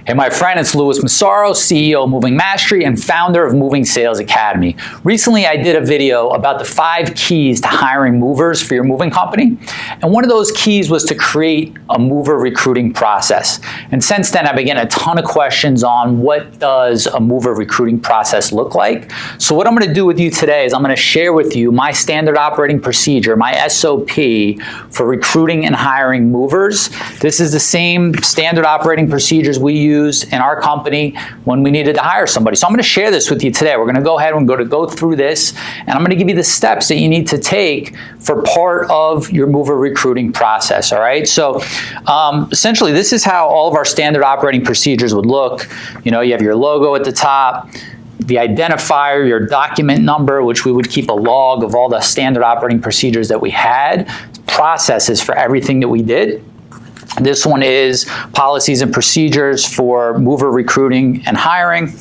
Hey, my friend, it's Massaro, CEO of Moving Mastery and founder of Moving Sales Academy. Recently, I did a video about the 5 keys to hiring movers for your moving company. And one of those keys was to create a mover recruiting process. And since then, I've been getting a ton of questions on what does a mover recruiting process look like. So what I'm going to do with you today is I'm going to share with you my standard operating procedure, my SOP for recruiting and hiring movers. This is the same standard operating procedures we use in our company when we needed to hire somebody. So I'm going to share this with you today. We're going to go ahead and go through this, and I'm going to give you the steps that you need to take for part of your mover recruiting process. All right. So essentially, this is how all of our standard operating procedures would look. You know, you have your logo at the top, the identifier, your document number, which we would keep a log of all the standard operating procedures that we had, processes for everything that we did. This one is policies and procedures for mover recruiting and hiring.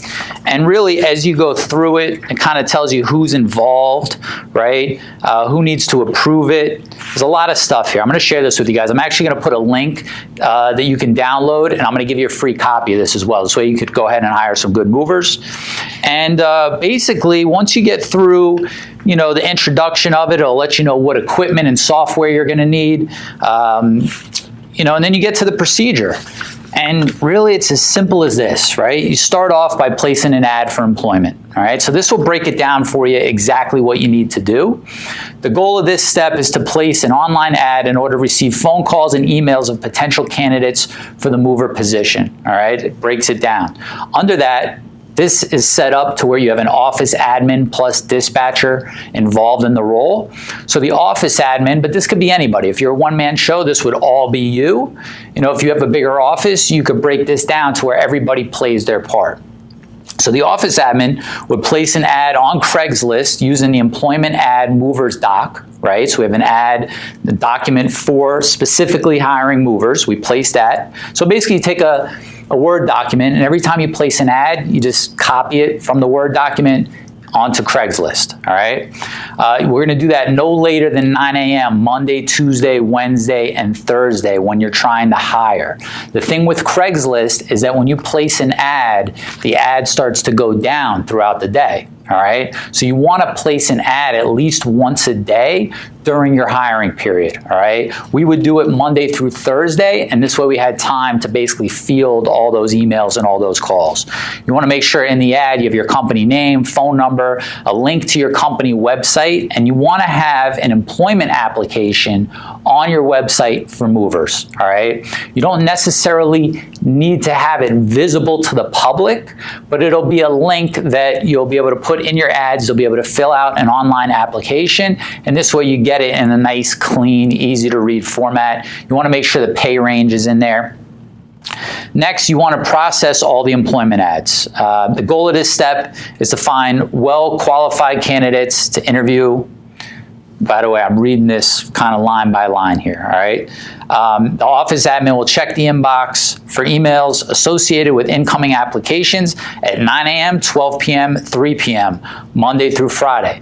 And really, as you go through it, it kind of tells you who's involved, right? Who needs to approve it. There's a lot of stuff here. I'm going to share this with you guys. I'm actually going to put a link that you can download, and I'm going to give you a free copy of this as well. This way you could go ahead and hire some good movers. And basically, once you get through, you know, the introduction of it, it'll let you know what equipment and software you're going to need. You know, and then you get to the procedure. And really, it's as simple as this, right? You start off by placing an ad for employment, all right? So this will break it down for you exactly what you need to do. The goal of this step is to place an online ad in order to receive phone calls and emails of potential candidates for the mover position, all right? It breaks it down. Under that, this is set up to where you have an office admin plus dispatcher involved in the role. So the office admin, but this could be anybody. If you're a one-man show, this would all be you. You know, if you have a bigger office, you could break this down to where everybody plays their part. So the office admin would place an ad on Craigslist using the employment ad movers doc, right? So we have an ad, the document for specifically hiring movers. We place that. So basically you take a Word document, and every time you place an ad, you just copy it from the Word document onto Craigslist, all right? We're going to do that no later than 9 a.m. Monday, Tuesday, Wednesday, and Thursday when you're trying to hire. The thing with Craigslist is that when you place an ad, the ad starts to go down throughout the day, all right? So you want to place an ad at least once a day during your hiring period, all right? We would do it Monday through Thursday, and this way we had time to basically field all those emails and all those calls. You want to make sure in the ad you have your company name, phone number, a link to your company website, and you want to have an employment application on your website for movers, all right? You don't necessarily need to have it visible to the public, but it'll be a link that you'll be able to put in your ads. You'll be able to fill out an online application, and this way you get it in a nice, clean, easy to read format. You want to make sure the pay range is in there. Next, you want to process all the employment ads. The goal of this step is to find well-qualified candidates to interview. By the way, I'm reading this kind of line by line here, all right? The office admin will check the inbox for emails associated with incoming applications at 9 a.m., 12 p.m., 3 p.m., Monday through Friday.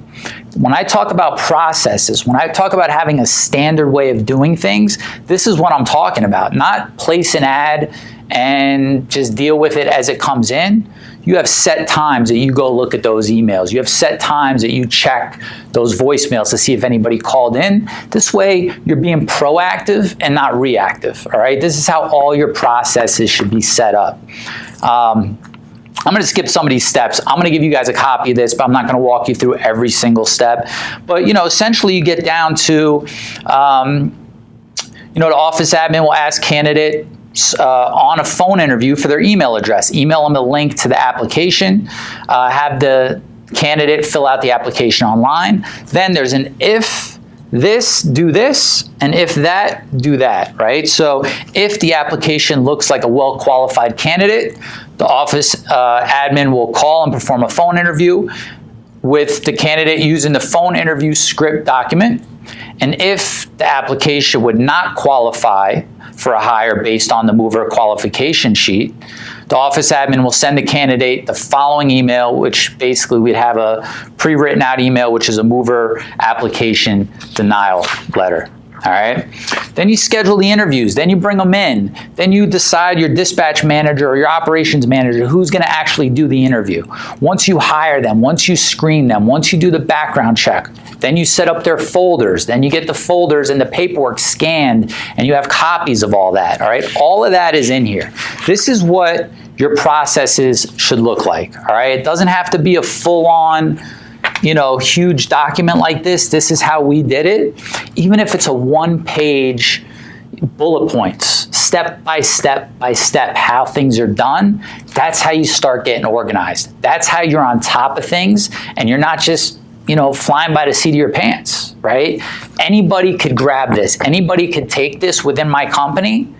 When I talk about processes, when I talk about having a standard way of doing things, this is what I'm talking about. Not place an ad and just deal with it as it comes in. You have set times that you go look at those emails. You have set times that you check those voicemails to see if anybody called in. This way, you're being proactive and not reactive, all right? This is how all your processes should be set up. I'm going to skip some of these steps. I'm going to give you guys a copy of this, but I'm not going to walk you through every single step. But, you know, essentially you get down to, you know, the office admin will ask candidate on a phone interview for their email address. Email them a link to the application. Have the candidate fill out the application online. Then there's an if this, do this, and if that, do that, right? So if the application looks like a well-qualified candidate, the office admin will call and perform a phone interview with the candidate using the phone interview script document. And if the application would not qualify for a hire based on the mover qualification sheet, the office admin will send the candidate the following email, which basically we'd have a pre-written out email, which is a mover application denial letter. All right. Then you schedule the interviews. Then you bring them in. Then you decide your dispatch manager or your operations manager who's going to actually do the interview. Once you hire them, once you screen them, once you do the background check, then you set up their folders. Then you get the folders and the paperwork scanned, and you have copies of all that. All right. All of that is in here. This is what your processes should look like. All right. It doesn't have to be a full-on, huge document like this. This is how we did it. Even if it's a one-page bullet points, step by step by step, how things are done, that's how you start getting organized. That's how you're on top of things, and you're not just, flying by the seat of your pants, right? Anybody could grab this. Anybody could take this within my company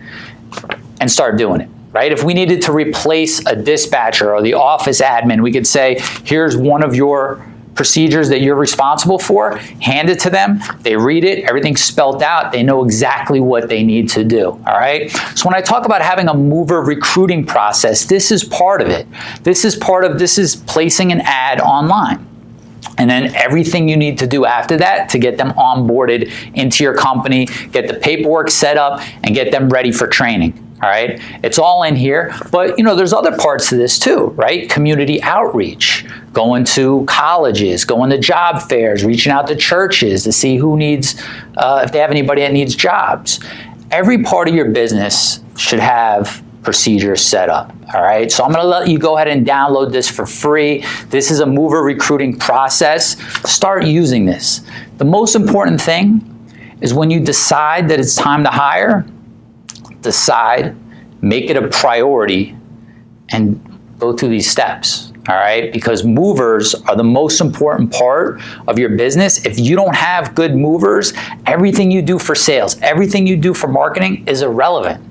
and start doing it. Right? If we needed to replace a dispatcher or the office admin, we could say, here's one of your procedures that you're responsible for, hand it to them, they read it, everything's spelled out, they know exactly what they need to do, all right? So when I talk about having a mover recruiting process, this is part of it. This is placing an ad online. And then everything you need to do after that to get them onboarded into your company, get the paperwork set up, and get them ready for training. All right, it's all in here, but there's other parts to this too, right? Community outreach, going to colleges, going to job fairs, reaching out to churches to see who needs, if they have anybody that needs jobs. Every part of your business should have procedures set up, all right? So I'm gonna let you go ahead and download this for free. This is a mover recruiting process. Start using this. The most important thing is when you decide that it's time to hire, make it a priority, and go through these steps, all right? Because movers are the most important part of your business. If you don't have good movers, everything you do for sales, everything you do for marketing is irrelevant,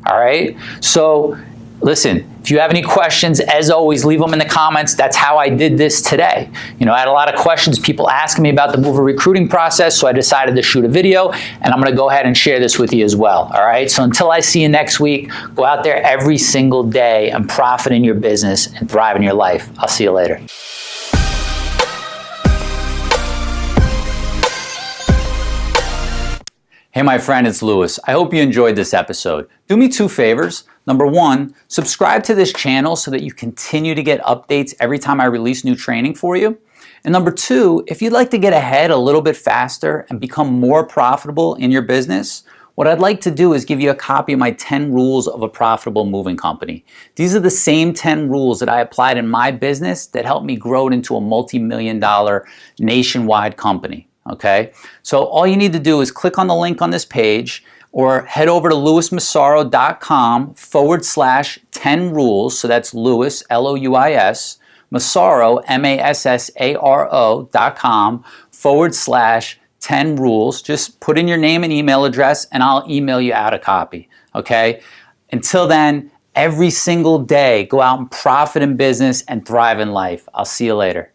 all right? So listen, if you have any questions, as always, leave them in the comments. That's how I did this today. I had a lot of questions, people asking me about the mover recruiting process, so I decided to shoot a video, and I'm gonna go ahead and share this with you as well, all right? So until I see you next week, go out there every single day and profit in your business and thrive in your life. I'll see you later. Hey, my friend, it's Lewis. I hope you enjoyed this episode. Do me two favors. Number one, subscribe to this channel so that you continue to get updates every time I release new training for you. And number two, if you'd like to get ahead a little bit faster and become more profitable in your business, what I'd like to do is give you a copy of my 10 rules of a profitable moving company. These are the same 10 rules that I applied in my business that helped me grow it into a multi-million-dollar nationwide company. Okay, so all you need to do is click on the link on this page or head over to lewismassaro.com/10 rules. So that's Lewis, L-O-U-I-S, Massaro, MASSARO.com/10 rules. Just put in your name and email address and I'll email you out a copy. Okay, until then, every single day, go out and profit in business and thrive in life. I'll see you later.